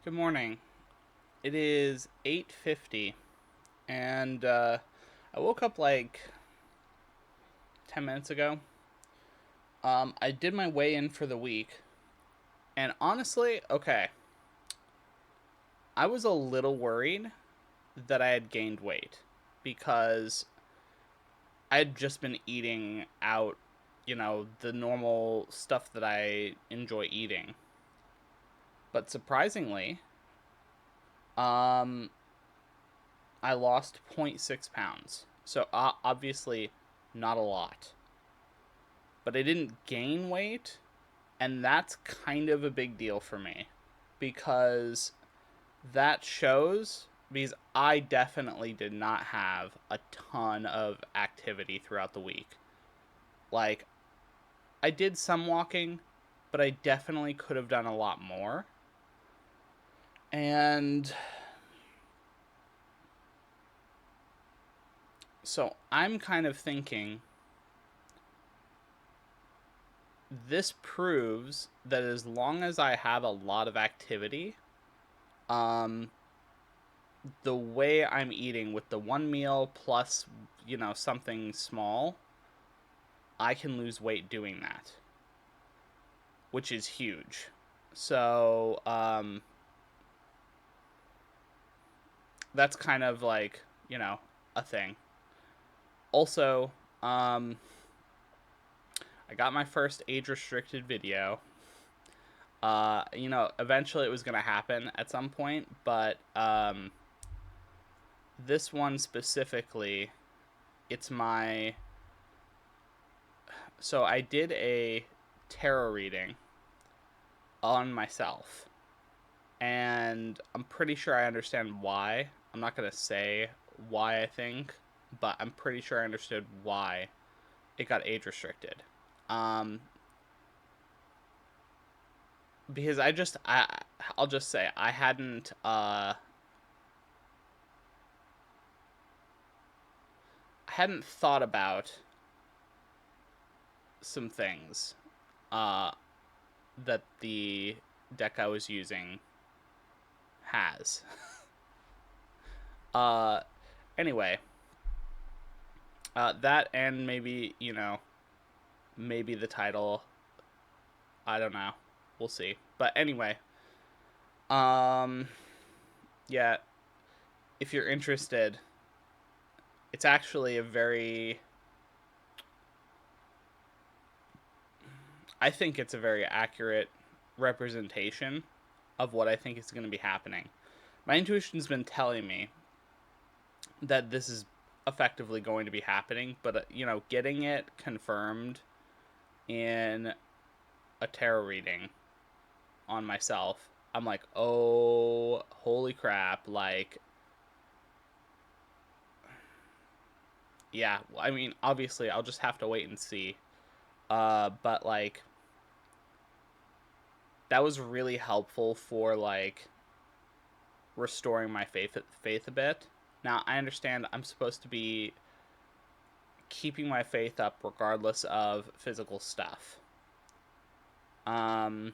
Good morning. It is 8:50 and I woke up like 10 minutes ago. I did my weigh in for the week and honestly, okay, I was a little worried that I had gained weight because I had just been eating out, the normal stuff that I enjoy eating. But surprisingly, um I lost zero point 0.6 pounds. So obviously not a lot. But I didn't gain weight, and that's kind of a big deal for me because that shows because I definitely did not have a ton of activity throughout the week. Like, I did some walking, but I definitely could have done a lot more. And so I'm kind of thinking this proves that as long as I have a lot of activity, um, the way I'm eating with the one meal plus, something small, I can lose weight doing that, which is huge. So, that's kind of like, a thing. Also, um, I got my first age restricted video. Eventually it was going to happen at some point, but this one specifically, it's my so I did a tarot reading on myself, and I'm pretty sure I understand why. I'm not gonna say why I think, but I'm pretty sure I understood why it got age restricted. Um, because I'll just say I hadn't thought about some things uh that the deck I was using has. uh anyway, that and maybe, maybe the title, I don't know. We'll see. But anyway, um yeah, if you're interested, it's actually a very I think it's a very accurate representation of what I think is going to be happening. My intuition's been telling me that this is effectively going to be happening, but getting it confirmed in a tarot reading on myself, I'm like, "Oh, holy crap." Like, yeah, I mean, obviously I'll just have to wait and see. But like that was really helpful for like restoring my faith a bit. Now, I understand I'm supposed to be keeping my faith up regardless of physical stuff. Um,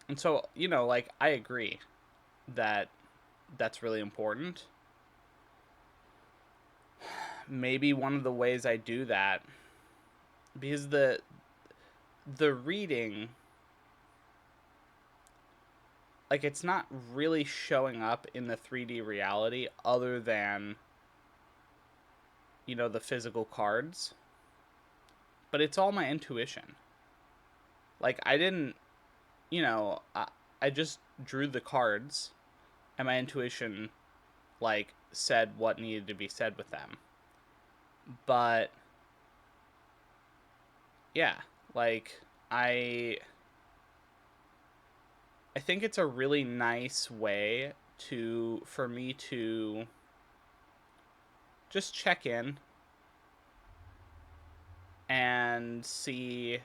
and so, like, I agree that that's really important. Maybe one of the ways I do that, because the reading, like, it's not really showing up in the 3D reality other than, the physical cards, but it's all my intuition. Like, I didn't, I just drew the cards, and my intuition, like, said what needed to be said with them. But yeah, like, I I think it's a really nice way to for me to just check in and see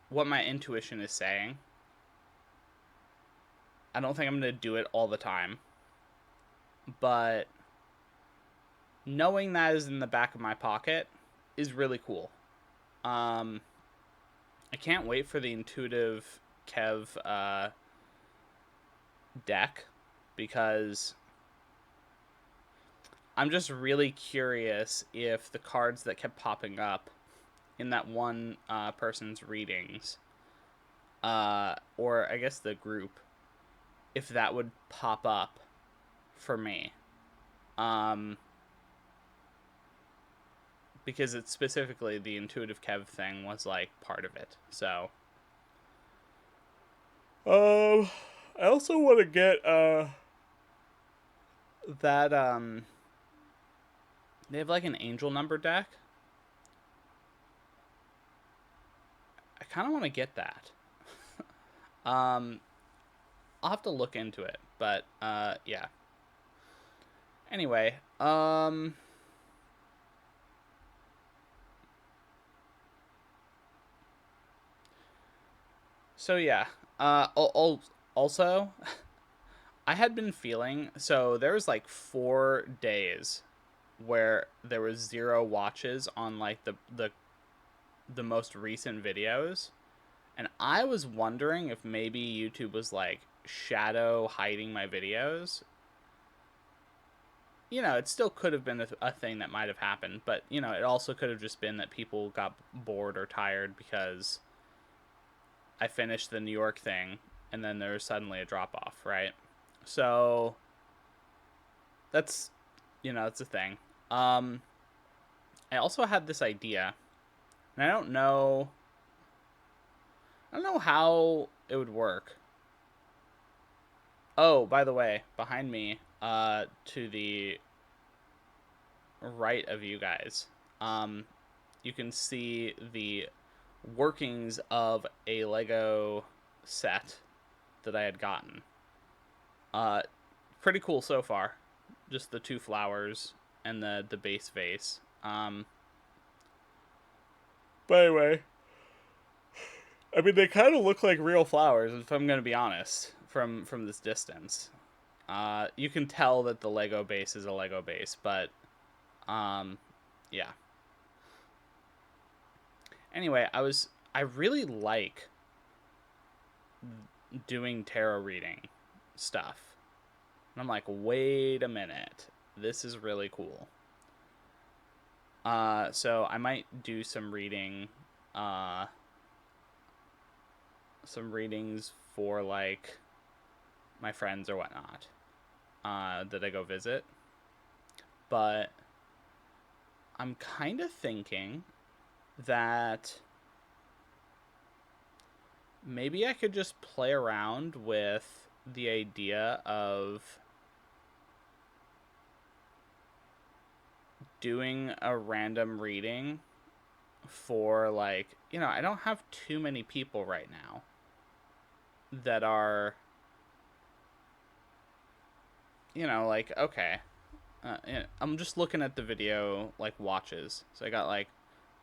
what my intuition is saying. I don't think I'm going to do it all the time, but knowing that is in the back of my pocket is really cool. Um I can't wait for the intuitive Kev deck, because I'm just really curious if the cards that kept popping up in that one person's readings, or I guess the group, if that would pop up for me. Um, because it's specifically the intuitive Kev thing was like part of it. So, I also want to get that they have like an angel number deck. I kind of want to get that. Um, I'll have to look into it, but yeah. Anyway, so yeah. Also, I had been feeling, so there was like 4 days where there was 0 watches on like the most recent videos, and I was wondering if maybe YouTube was like shadow hiding my videos. It still could have been a thing that might have happened, but it also could have just been that people got bored or tired because I finished the New York thing and then there was suddenly a drop off, right? So that's that's a thing. Um, I also had this idea, and I don't know how it would work. Oh, by the way, behind me, to the right of you guys, um, you can see the workings of a Lego set that I had gotten. Uh, Pretty cool so far. Just the 2 flowers and the base vase. But anyway, I mean they kind of look like real flowers if I'm gonna be honest. From this distance, you can tell that the Lego base is a Lego base, but um, yeah. Anyway, I really like doing tarot reading stuff. And I'm like, wait a minute, this is really cool. So I might do uh, some readings for like my friends or whatnot, that I go visit. But I'm kind of thinking that maybe I could just play around with the idea of doing a random reading for like, I don't have too many people right now that are, like, okay, I'm just looking at the video like watches. So I got like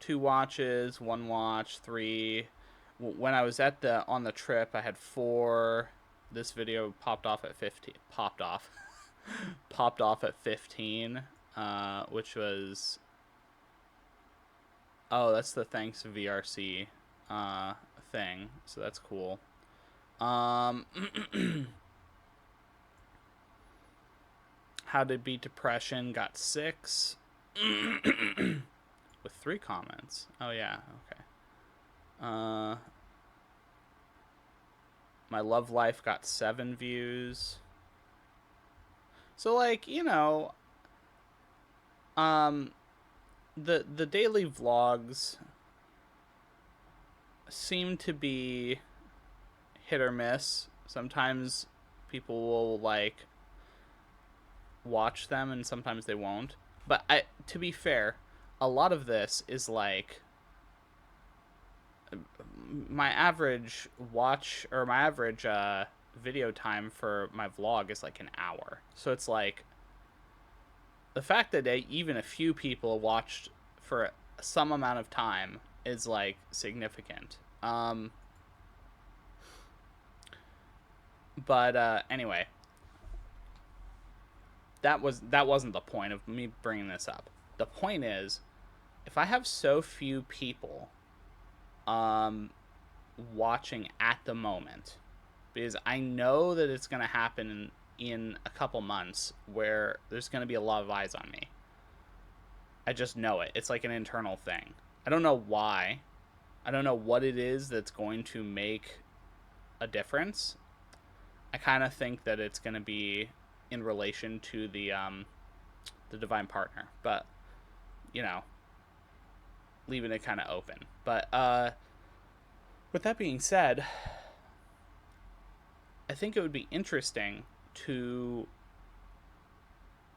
2 watches, 1 watch, 3. When I was on the trip, I had 4. This video popped off at 15. Popped off at 15, which was, oh, that's the thanks VRC thing. So that's cool. Um, How to Beat Depression got 6 with 3 comments. Oh yeah, okay. My Love Life got 7 views. So like, um, the daily vlogs seem to be hit or miss. Sometimes people will like watch them and sometimes they won't. But to be fair, a lot of this is like my average video time for my vlog is like an hour. So it's like the fact that even a few people watched for some amount of time is like significant. But anyway, that wasn't the point of me bringing this up. The point is, if I have so few people, um, watching at the moment, because I know that it's going to happen in a couple months where there's going to be a lot of eyes on me. I just know it. It's like an internal thing. I don't know why. I don't know what it is that's going to make a difference. I kind of think that it's going to be in relation to the divine partner, but you know, leaving it kind of open. But with that being said, I think it would be interesting to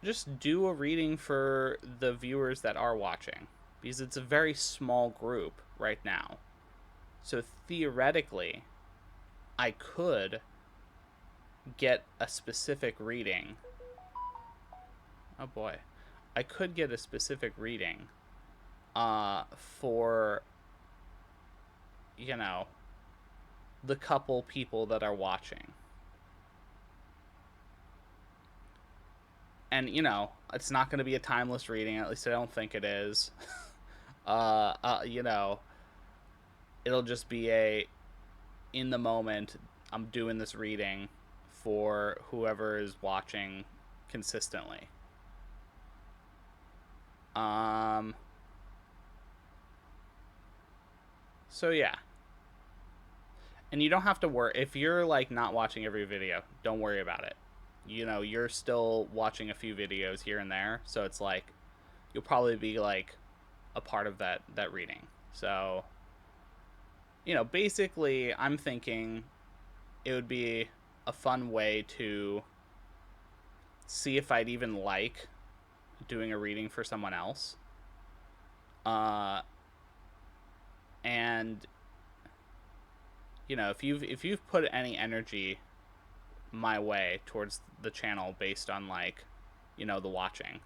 just do a reading for the viewers that are watching, because it's a very small group right now. So theoretically, I could get a specific reading. Oh boy. I could get a specific reading for, you know, the couple people that are watching. And, you know, it's not going to be a timeless reading. At least I don't think it is. You know, it'll just be a, in the moment, I'm doing this reading for whoever is watching consistently. So yeah. And you don't have to worry if you're like not watching every video, don't worry about it. You know, you're still watching a few videos here and there, so it's like you'll probably be like a part of that reading. So, you know, basically I'm thinking it would be a fun way to see if I'd even like doing a reading for someone else. And you know, if you've put any energy my way towards the channel based on like, you know, the watching,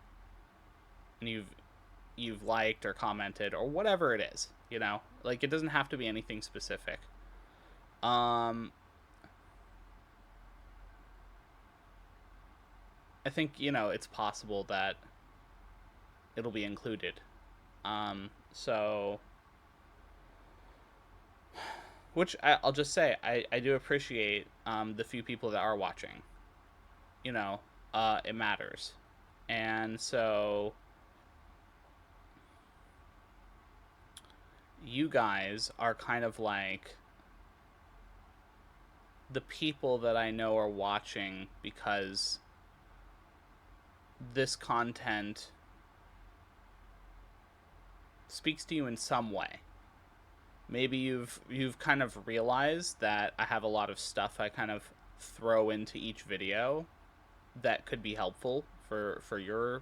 and you've liked or commented or whatever it is, you know, like it doesn't have to be anything specific. Um, I think, you know, it's possible that it'll be included. So, which I'll just say, I do appreciate the few people that are watching. You know, it matters. And so, you guys are kind of like the people that I know are watching because this content speaks to you in some way. Maybe you've kind of realized that I have a lot of stuff I kind of throw into each video that could be helpful for your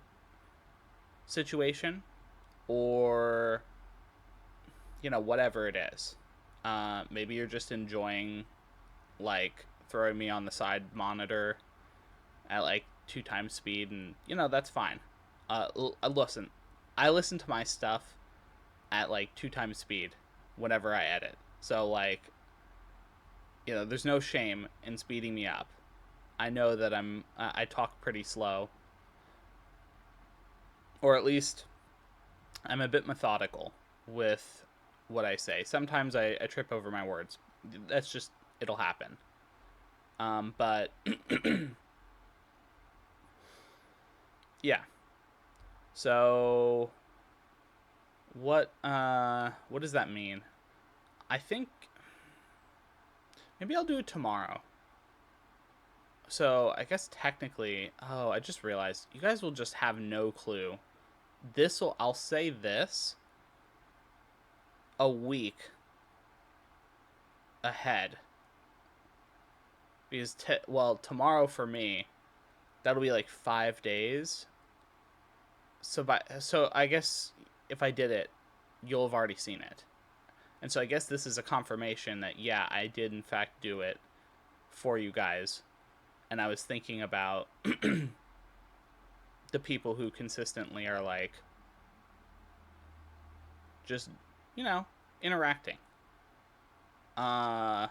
situation, or you know, whatever it is. Maybe you're just enjoying like throwing me on the side monitor at like 2 times speed, and you know, that's fine. Listen, I listen to my stuff at like 2 times speed whenever I edit. So like, you know, there's no shame in speeding me up. I know that I talk pretty slow, or at least I'm a bit methodical with what I say. Sometimes I trip over my words. That's just, it'll happen. But yeah. So what does that mean? I think maybe I'll do it tomorrow. So I guess technically, oh, I just realized you guys will just have no clue. I'll say this a week ahead, because tomorrow for me, that'll be like 5 days. So I guess if I did it, you'll have already seen it. And so I guess this is a confirmation that, yeah, I did in fact do it for you guys. And I was thinking about the people who consistently are like, just, you know, interacting. And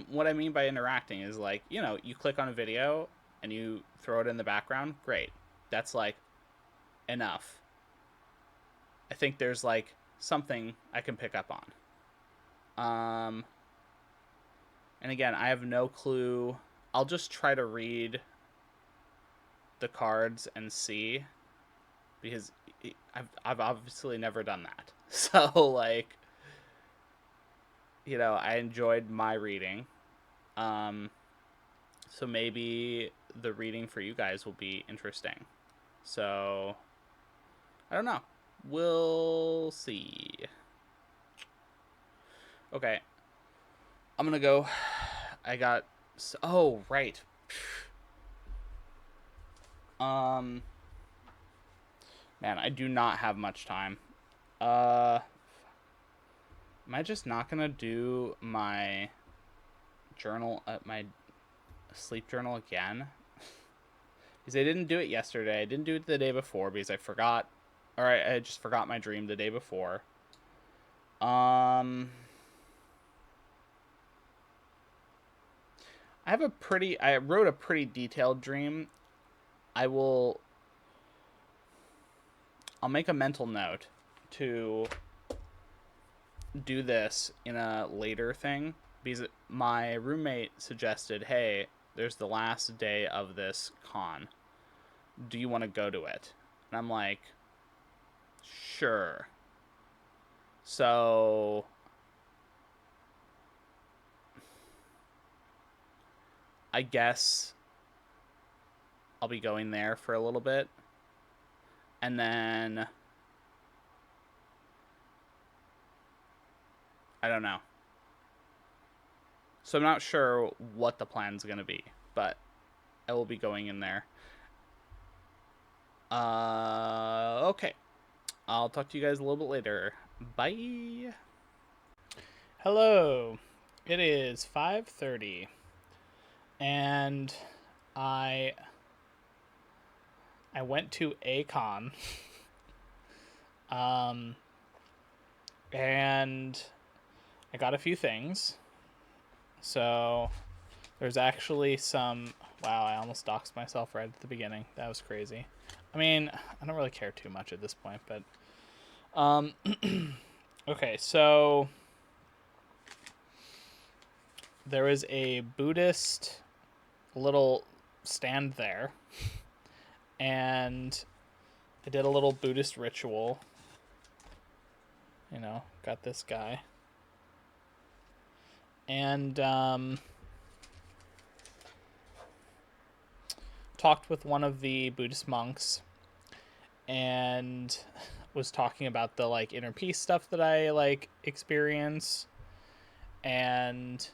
what I mean by interacting is like, you know, you click on a video and you throw it in the background. Great. That's like enough. I think there's like something I can pick up on. And again, I have no clue. I'll just try to read the cards and see, because I've obviously never done that. So like, I enjoyed my reading. Um, so maybe the reading for you guys will be interesting. So I don't know. We'll see. Okay, I'm gonna go. I got. Oh right. Um, man, I do not have much time. Uh, am I just not gonna do my my sleep journal again? Because I didn't do it yesterday. I didn't do it the day before because I forgot, or I just forgot my dream the day before. Um, I wrote a pretty detailed dream. I will. I'll make a mental note to do this in a later thing, because my roommate suggested, hey, there's the last day of this con. Do you want to go to it? And I'm like, sure. So I guess I'll be going there for a little bit. And then I don't know. So I'm not sure what the plan's going to be, but I will be going in there. Okay. I'll talk to you guys a little bit later. Bye. Hello. It is 5:30 and I I went to a con. um and I got a few things. So there's actually some. Wow, I almost doxed myself right at the beginning. That was crazy. I mean, I don't really care too much at this point, but okay, so there was a Buddhist little stand there, and I did a little Buddhist ritual. Got this guy. And talked with one of the Buddhist monks and was talking about the like inner peace stuff that I like experience. And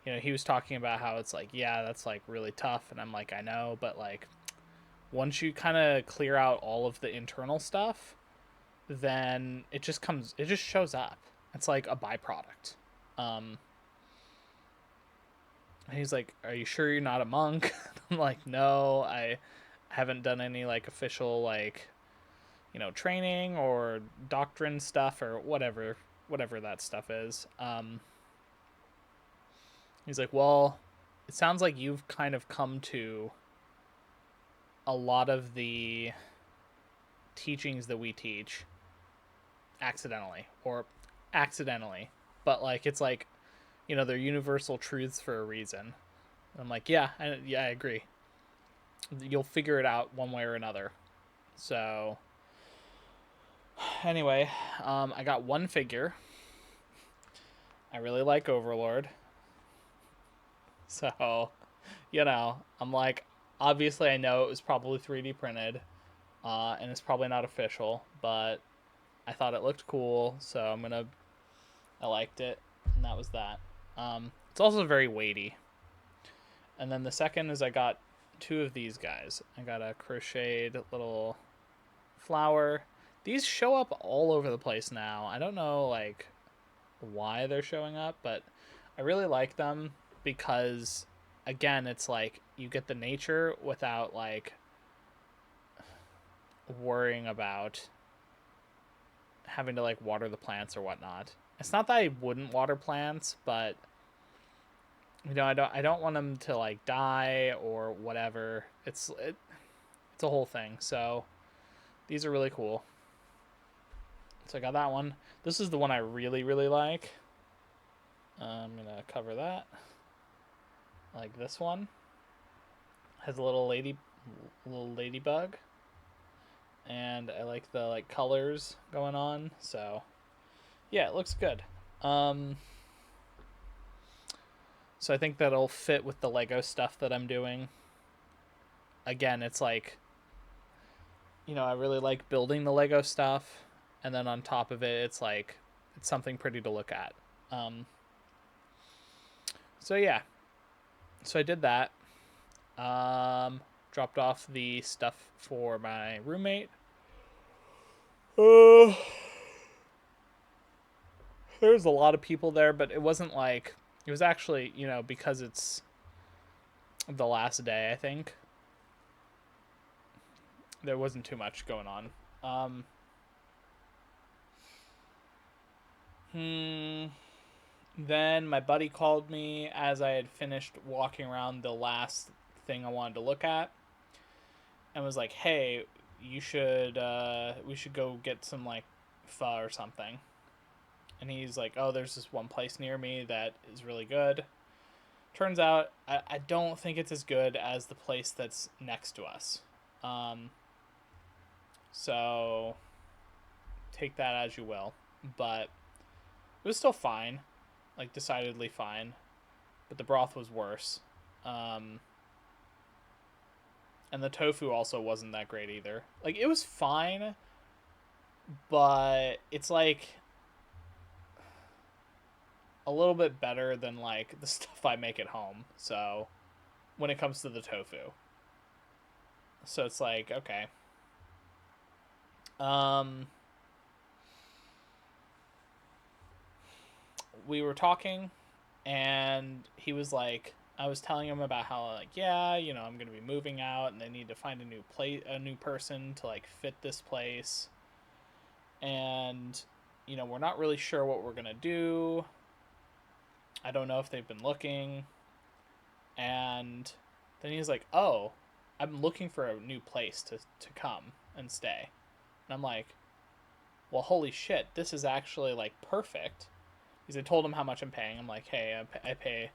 he was talking about how it's like, yeah, that's like really tough, and I'm like, I know, but like once you kind of clear out all of the internal stuff, then it just shows up. It's like a byproduct. And he's like, are you sure you're not a monk? I'm like, no, I haven't done any like official like training or doctrine stuff or whatever that stuff is. He's like, well, it sounds like you've kind of come to a lot of the teachings that we teach accidentally, but like it's like they're universal truths for a reason. I'm like, yeah, I agree. You'll figure it out one way or another. So anyway, I got one figure. I really like Overlord. So, I'm like, obviously I know it was probably 3D printed, and it's probably not official, but I thought it looked cool, so I liked it, and that was that. It's also very weighty. And then the second is I got two of these guys. I got a crocheted little flower. These show up all over the place now. I don't know like why they're showing up, but I really like them because again, it's like you get the nature without like worrying about having to like water the plants or whatnot. It's not that I wouldn't water plants, but I don't want them to like die or whatever. It's a whole thing. So these are really cool. So I got that one. This is the one I really, really like. I'm gonna cover that. Like this one has a little ladybug, and I like the like colors going on. So yeah, it looks good. Um, so I think that'll fit with the Lego stuff that I'm doing. Again, it's like, I really like building the Lego stuff, and then on top of it, it's like it's something pretty to look at. Um, so yeah, so I did that. Um, Dropped off the stuff for my roommate. Uh, there was a lot of people there, but it wasn't like it was actually, because it's the last day. I think there wasn't too much going on. Um, hmm. Then my buddy called me as I had finished walking around the last thing I wanted to look at, and was like, "Hey, we should go get some like pho or something." And he's like, "Oh, there's this one place near me that is really good." Turns out I don't think it's as good as the place that's next to us. Um, so take that as you will. But it was still fine, like decidedly fine. But the broth was worse. Um, and the tofu also wasn't that great either. Like it was fine, but it's like a little bit better than like the stuff I make at home. So when it comes to the tofu, so it's like okay. Um, we were talking, and he was like, I was telling him about how like yeah, I'm gonna be moving out, and they need to find a new person to like fit this place, and we're not really sure what we're gonna do. I don't know if they've been looking. And then he's like, "Oh, I'm looking for a new place to come and stay." And I'm like, "Well, holy shit, this is actually like perfect." Because I told him how much I'm paying. I'm like, "Hey, I pay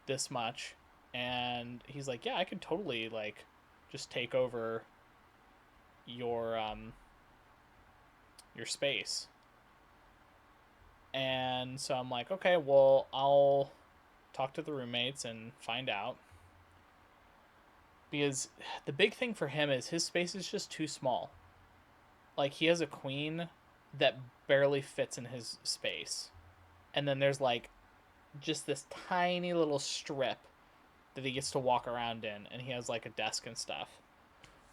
this much," and he's like, "Yeah, I could totally like just take over your your space." And so I'm like, "Okay, well, I'll talk to the roommates and find out." Because the big thing for him is his space is just too small. Like he has a queen that barely fits in his space. And then there's like just this tiny little strip that he gets to walk around in, and he has like a desk and stuff.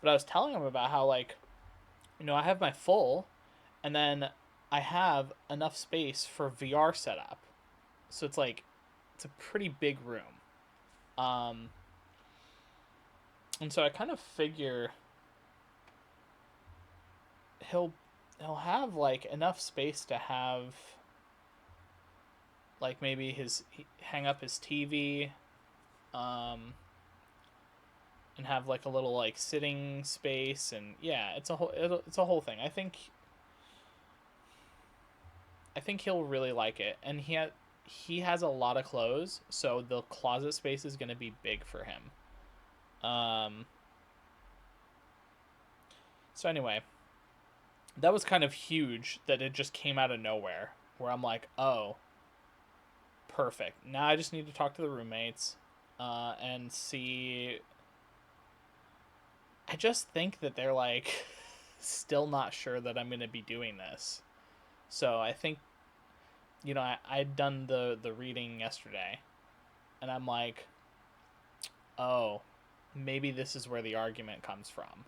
But I was telling him about how like, I have my full, and then I have enough space for VR setup. So it's like it's a pretty big room. Um and so I kind of figure he'll he'll have like enough space to have like maybe hang up his TV, um, and have like a little like sitting space, and yeah, it's a whole thing. I think he'll really like it, and he has a lot of clothes, so the closet space is gonna be big for him. Um, so anyway, that was kind of huge that it just came out of nowhere. Where I'm like, oh, perfect. Now I just need to talk to the roommates, and see. I just think that they're like still not sure that I'm gonna be doing this. So I think I'd done the reading yesterday, and I'm like, oh, maybe this is where the argument comes from.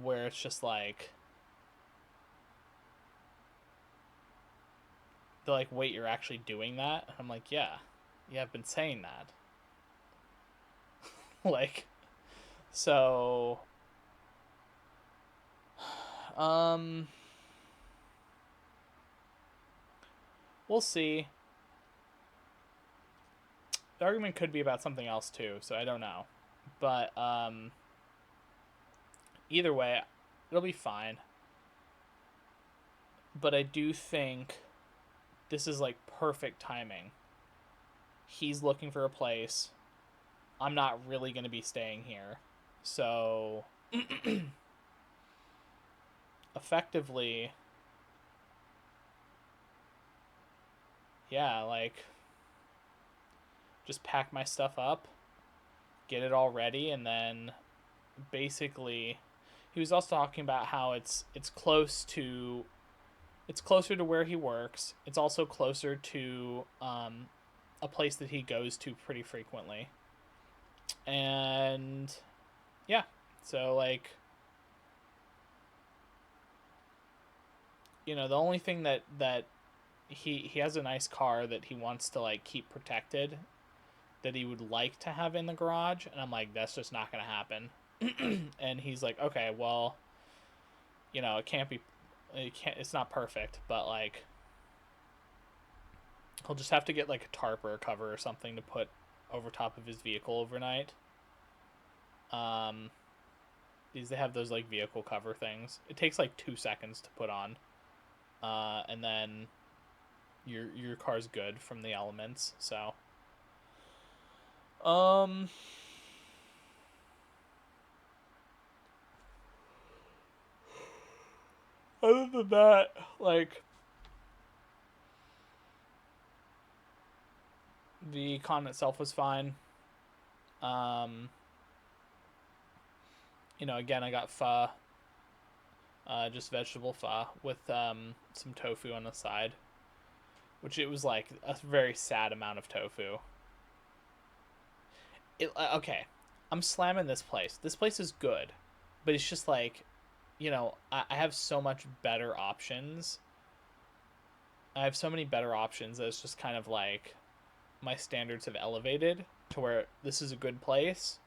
Where it's just like they're like, wait, you're actually doing that? And I'm like, yeah, I've been saying that. Like, so, um, we'll see. The argument could be about something else too, so I don't know. But either way, it'll be fine. But I do think this is like perfect timing. He's looking for a place. I'm not really going to be staying here. So, effectively, yeah, like, just pack my stuff up, get it all ready, and then basically, he was also talking about how it's closer to where he works. It's also closer to a place that he goes to pretty frequently, and yeah, so like, the only thing that he has a nice car that he wants to like keep protected, that he would like to have in the garage, and I'm like, that's just not gonna happen. And he's like, okay, well, it's not perfect, but like, he'll just have to get like a tarp or a cover or something to put over top of his vehicle overnight. These, they have those like vehicle cover things. It takes like 2 seconds to put on, and then your car's good from the elements. So, um, other than that, like, the con itself was fine. Um, again, I got pho, just vegetable pho with some tofu on the side, which it was like a very sad amount of tofu. Okay, I'm slamming this place. This place is good, but it's just like, I have so much better options. I have so many better options that it's just kind of like my standards have elevated to where this is a good place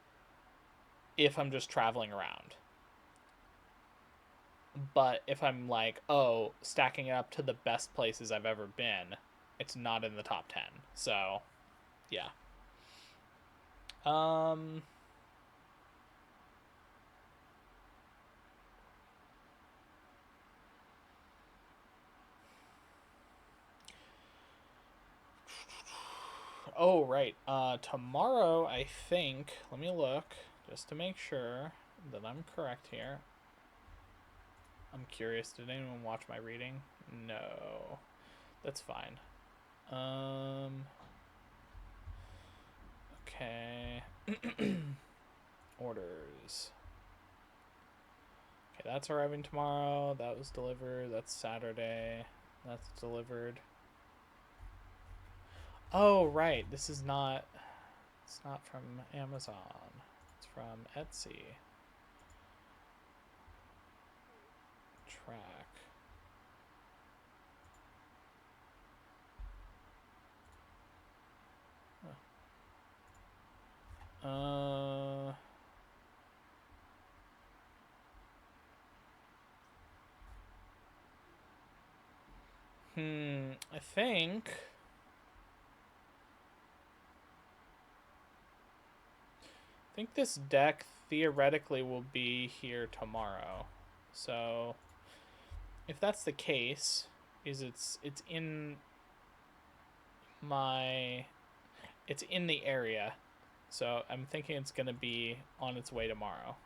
if I'm just traveling around. But if I'm like, oh, stacking it up to the best places I've ever been, it's not in the top 10. So, yeah. Um oh, right. Tomorrow, I think, let me look just to make sure that I'm correct here. I'm curious, did anyone watch my reading? No. That's fine. Okay. Orders. Okay, that's arriving tomorrow. That was delivered. That's Saturday. That's delivered. Oh, right. This is not. It's not from Amazon. It's from Etsy. Track. Uh. I think this deck theoretically will be here tomorrow. So, if that's the case, is it's in my it's in the area. So, I'm thinking it's going to be on its way tomorrow.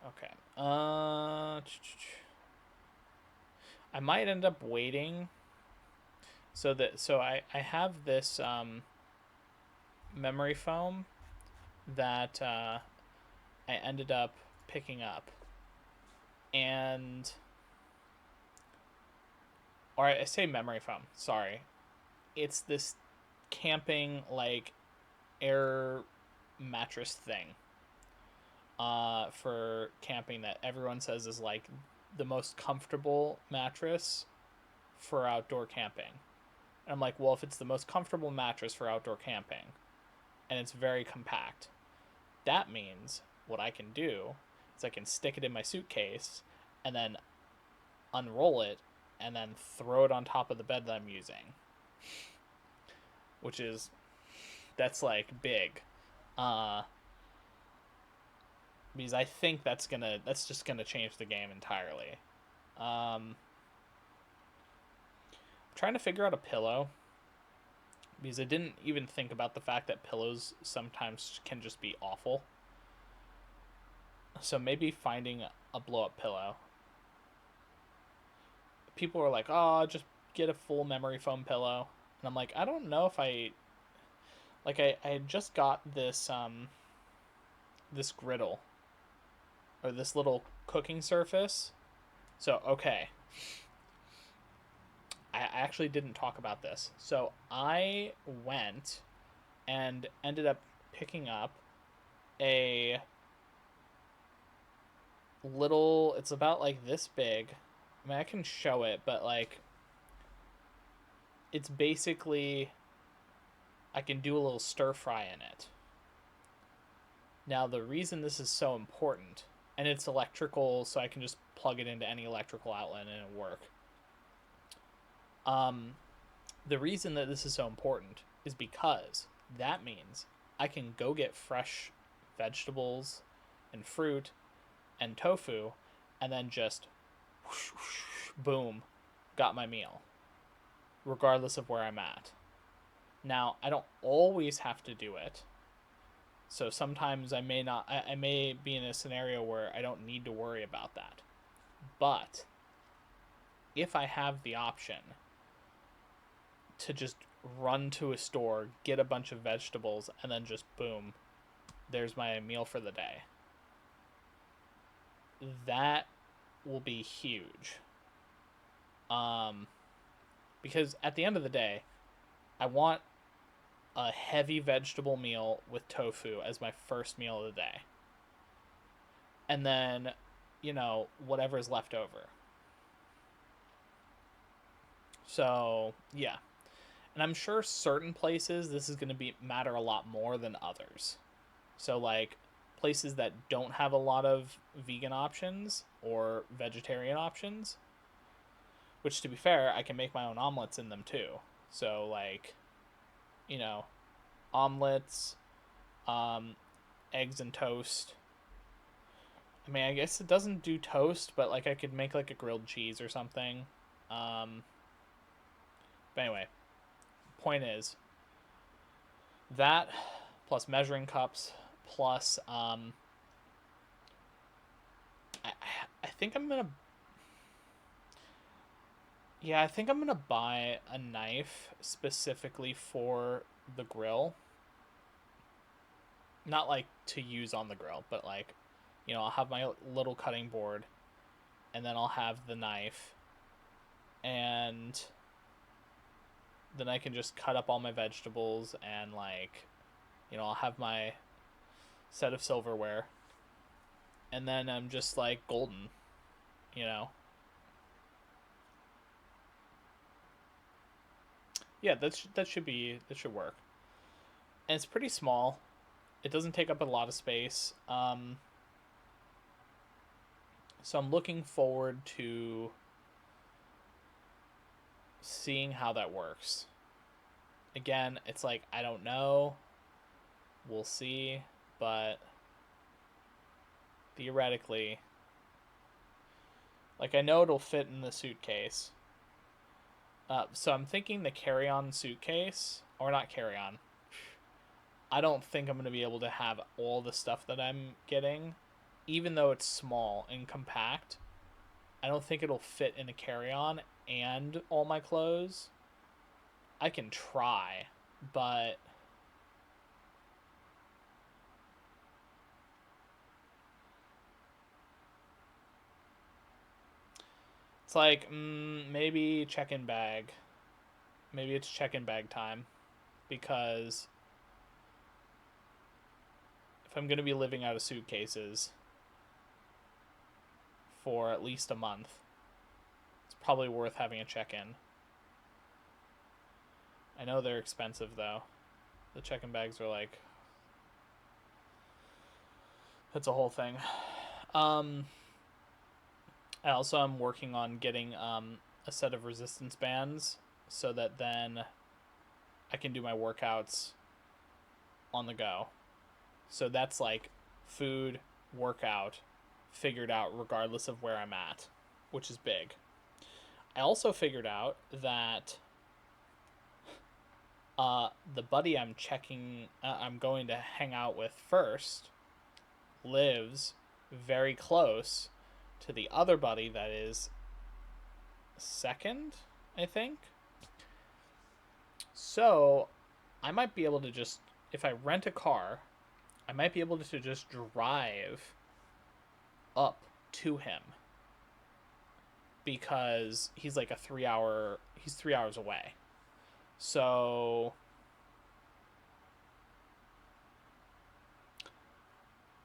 Okay. I might end up waiting. So I have this memory foam that I ended up picking up, and or I say memory foam. Sorry, it's this camping like air mattress thing for camping that everyone says is like the most comfortable mattress for outdoor camping. And I'm like, well, if it's the most comfortable mattress for outdoor camping and it's very compact, that means what I can do is I can stick it in my suitcase and then unroll it and then throw it on top of the bed that I'm using, that's like big. Uh, because I think that's just gonna change the game entirely. I'm trying to figure out a pillow because I didn't even think about the fact that pillows sometimes can just be awful. So maybe finding a blow up pillow. People are like, "Oh, just get a full memory foam pillow," and I'm like, I don't know if I like. I had just got this griddle or this little cooking surface. So okay, I actually didn't talk about this. So I went and ended up picking up a little. It's about like this big. I mean, I can show it, but like, it's basically I can do a little stir fry in it. Now, the reason this is so important, and it's electrical, so I can just plug it into any electrical outlet and it'll work. Um, the reason that this is so important is because that means I can go get fresh vegetables and fruit and tofu and then just whoosh, whoosh, boom, got my meal, regardless of where I'm at. Now, I don't always have to do it. So sometimes I may not, I may be in a scenario where I don't need to worry about that. But if I have the option to just run to a store, get a bunch of vegetables, and then just boom, there's my meal for the day, that will be huge. Um, because at the end of the day, I want a heavy vegetable meal with tofu as my first meal of the day. And then, whatever's left over. So, yeah. And I'm sure certain places this is going to be matter a lot more than others. So, like, places that don't have a lot of vegan options or vegetarian options, which, to be fair, I can make my own omelets in them too. So, like, you know, omelets, um, eggs and toast. I mean, I guess it doesn't do toast, but like I could make like a grilled cheese or something. Um, but anyway, point is that plus measuring cups plus I, I think I'm gonna I think I'm gonna buy a knife specifically for the grill. Not like to use on the grill, but like, I'll have my little cutting board, and then I'll have the knife, and then I can just cut up all my vegetables and like, I'll have my set of silverware, and then I'm just like golden, you know. Yeah, that should work. And it's pretty small. It doesn't take up a lot of space. So I'm looking forward to seeing how that works. Again, it's like I don't know. We'll see, but theoretically, like I know it'll fit in the suitcase. So I'm thinking the carry-on suitcase, or not carry-on. I don't think I'm going to be able to have all the stuff that I'm getting, even though it's small and compact. I don't think it'll fit in a carry-on and all my clothes. I can try, but it's like maybe check-in bag. Maybe it's check-in bag time, because if I'm going to be living out of suitcases for at least a month, it's probably worth having a check-in. I know they're expensive though. The check-in bags are like, it's a whole thing. Um, I also am working on getting a set of resistance bands so that then I can do my workouts on the go. So that's like food, workout figured out regardless of where I'm at, which is big. I also figured out that the buddy I'm going to hang out with first, lives very close to the other buddy that is second, I think. So I might be able to just, if I rent a car, I might be able to just drive up to him because he's like he's 3 hours away. So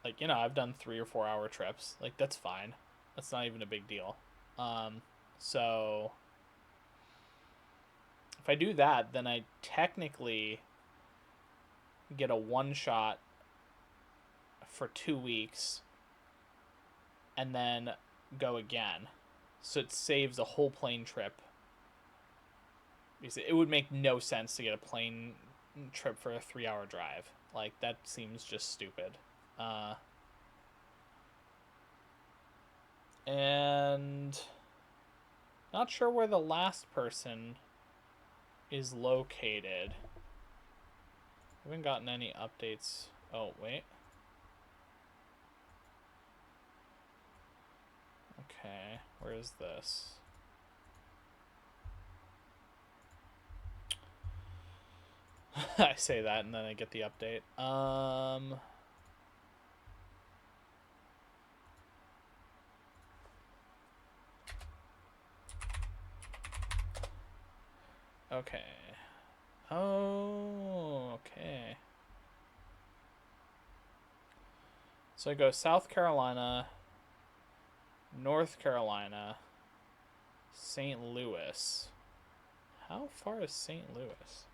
like, I've done 3 or 4 hour trips. Like, that's fine. That's not even a big deal. So if I do that, then I technically get a one shot for 2 weeks and then go again. So it saves a whole plane trip. Because it would make no sense to get a plane trip for a 3 hour drive. Like, that seems just stupid. And not sure where the last person is located. I haven't gotten any updates. Oh, wait. Okay, where is this? I say that and then I get the update. Okay. Oh, okay. So I go South Carolina, North Carolina, St. Louis. How far is St. Louis?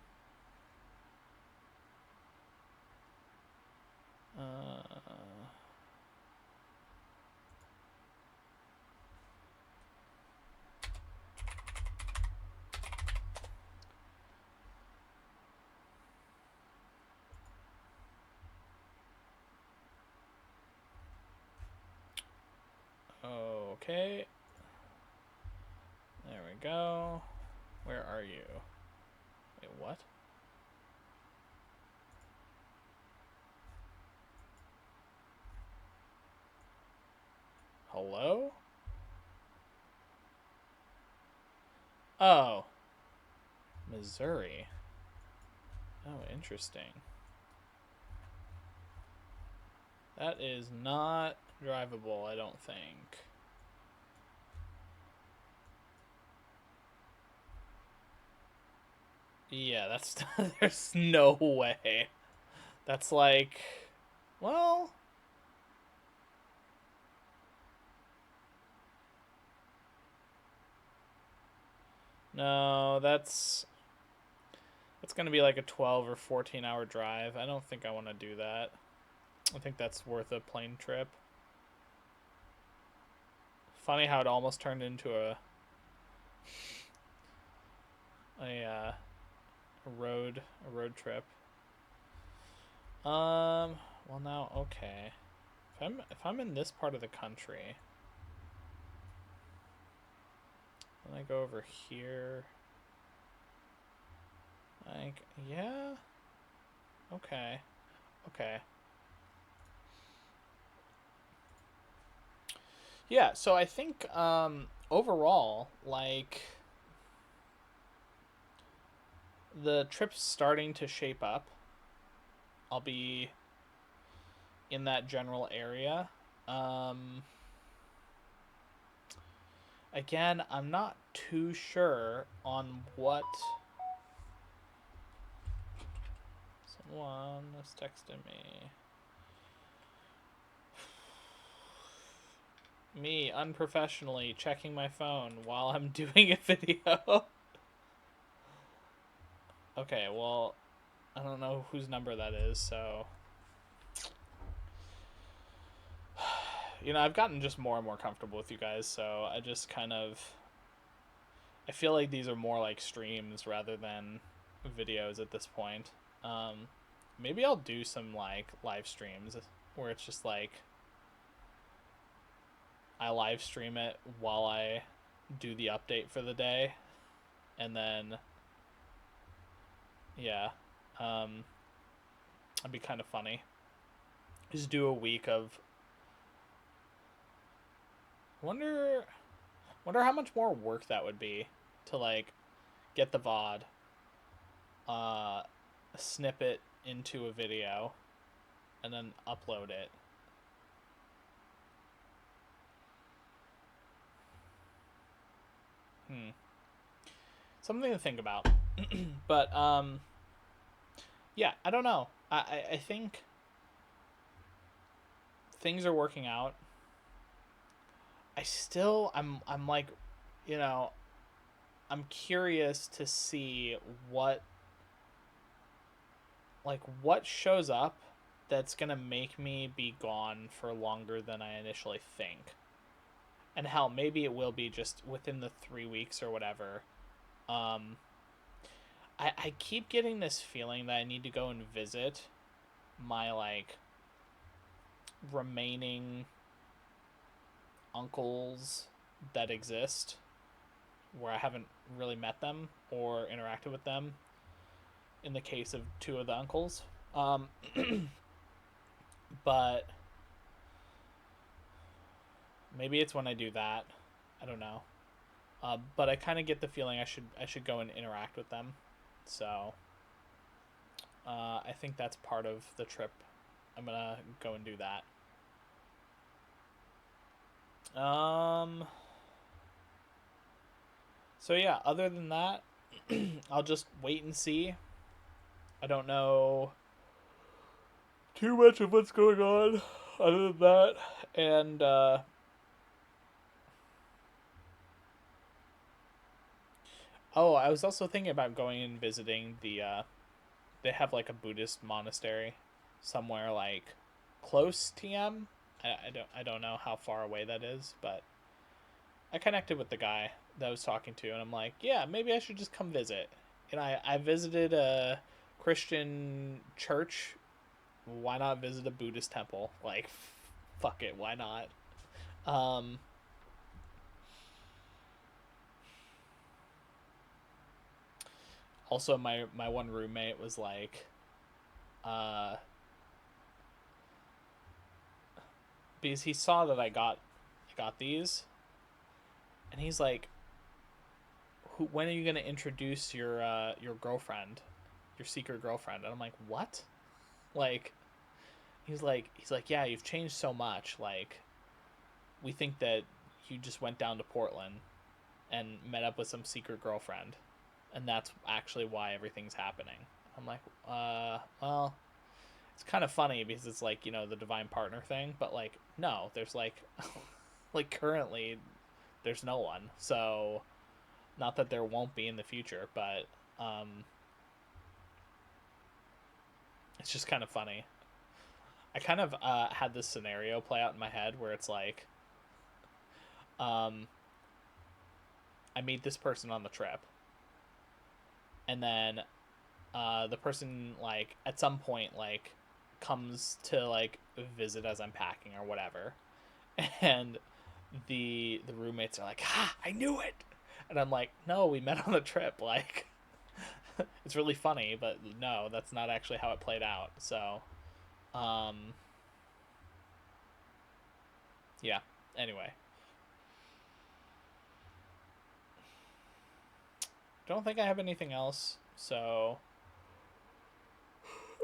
Okay. There we go. Where are you? Wait, what? Hello? Oh. Missouri. Oh, interesting. That is not drivable, I don't think. Yeah, that's there's no way. That's like, well, no, that's going to be like a 12 or 14 hour drive. I don't think I want to do that. I think that's worth a plane trip. Funny how it almost turned into a road trip. Well, now, okay. If I'm in this part of the country, then I go over here. Like, yeah. Okay. Okay. Yeah, so I think overall, like, the trip's starting to shape up. I'll be in that general area. Again, I'm not too sure on what. Someone is texting me. Me, unprofessionally, checking my phone while I'm doing a video. Okay, well, I don't know whose number that is, so... I've gotten just more and more comfortable with you guys, so I just kind of... I feel like these are more like streams rather than videos at this point. Maybe I'll do some, like, live streams where it's just, like, I live stream it while I do the update for the day, and then yeah, that'd be kind of funny. Just do a week of. Wonder, wonder how much more work that would be to like get the VOD, uh, snip it into a video, and then upload it. Hmm. Something to think about. But yeah, I don't know. I think things are working out. I'm like, you know, I'm curious to see what what shows up that's gonna make me be gone for longer than I initially think. And hell, maybe it will be just within the 3 weeks or whatever. Um, I keep getting this feeling that I need to go and visit my like remaining uncles that exist where I haven't really met them or interacted with them in the case of two of the uncles. Um, but maybe it's when I do that. I don't know. But I kind of get the feeling I should go and interact with them. So I think that's part of the trip. I'm gonna go and do that. So yeah, other than that, I'll just wait and see. I don't know too much of what's going on other than that. And oh, I was also thinking about going and visiting the they have like a Buddhist monastery somewhere like close TM. I don't know how far away that is, but I connected with the guy that I was talking to, and I'm like, yeah, maybe I should just come visit. And I visited a Christian church. Why not visit a Buddhist temple? Like, fuck it, why not? Um, Also, my one roommate was like, uh, because he saw that I got these, and he's like, when are you gonna introduce your girlfriend, your secret girlfriend? And I'm like, what? Like, he's like, yeah, you've changed so much. Like, we think that you just went down to Portland and met up with some secret girlfriend, and that's actually why everything's happening. I'm like, well, it's kind of funny because it's like, the divine partner thing, but like, no, there's like, like currently, there's no one. So, not that there won't be in the future, but it's just kind of funny. I kind of had this scenario play out in my head where it's like, um, I meet this person on the trip, and then the person like at some point like comes to like visit as I'm packing or whatever, and the roommates are like, "Ha! I knew it," and I'm like, "No, we met on the trip." Like, it's really funny, but no, that's not actually how it played out. So, um, yeah. Anyway, don't think I have anything else. So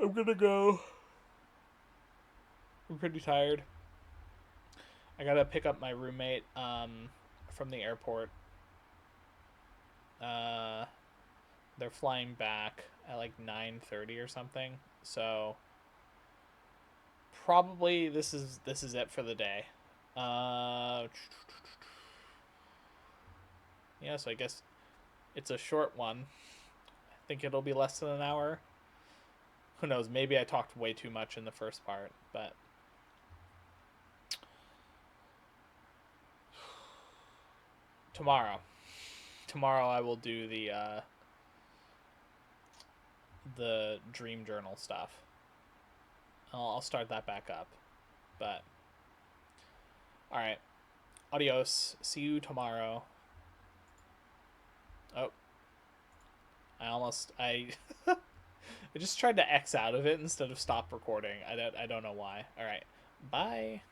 I'm gonna go. I'm pretty tired. I gotta pick up my roommate from the airport. Uh, they're flying back at like 9:30 or something. So probably this is it for the day. Uh, yeah, so I guess it's a short one. I think it'll be less than an hour. Who knows? Maybe I talked way too much in the first part, but tomorrow, tomorrow I will do the dream journal stuff. I'll start that back up. But all right, Adios. See you tomorrow. Oh, I I just tried to X out of it instead of stop recording. I don't know why. All right. Bye.